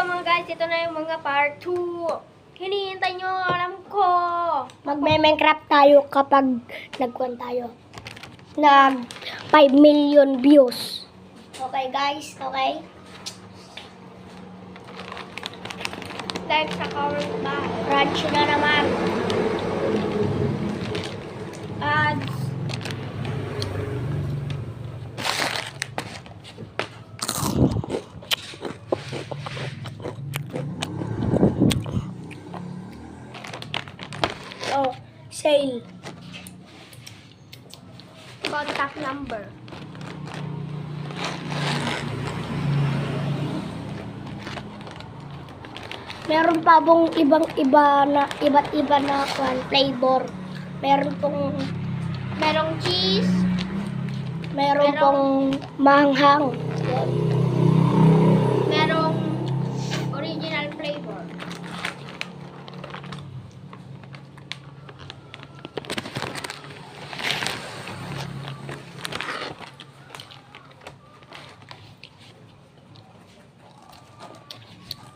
mga guys, ito na yung mga part 2. Hinihintay nyo, alam ko. Magme-Minecraft tayo kapag nag-1 tayo. Nag 5 million views. Okay guys, okay? Live sa current ba? Crunch na naman. Ads. Oh, sale. Contact number. Meron pa bong iba't iba na flavor. Meron pong Merong cheese. meron Merong- pong manghang. Merong original flavor.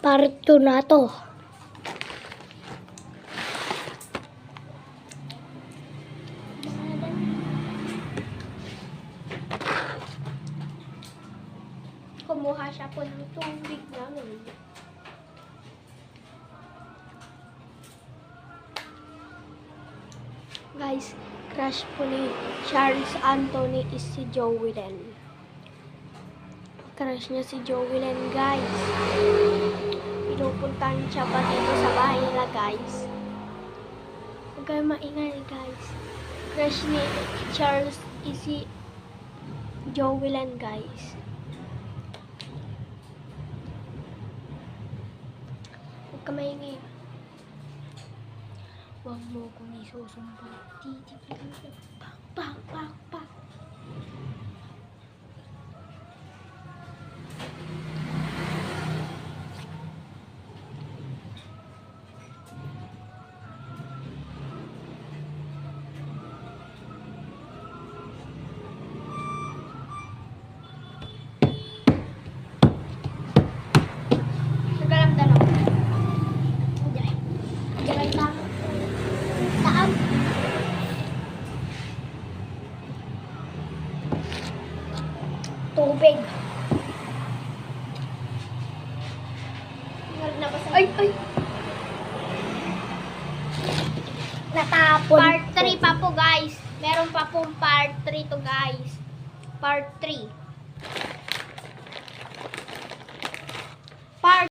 Part 2 na to. Kumuha siya po ng tubig namin. Guys, crush po ni Charles Anthony is si Joey Len. Crush niya si Joey Len, guys. Pinupuntahan siya pa dito sa bahay nila, guys. Huwag kayo maingay, guys. Crush ni Charles is si Joey Len, guys. Huwag ka maingay. Huwag mo kong isusumpa. Pak, pak, pak, pak. Nagalang dalawa. Diyan. Diyan lang. Saan? Tubig. Ay, ay. Natapon. Part 3 pa po, guys. Meron pa pong part 3 to, guys. Part 3.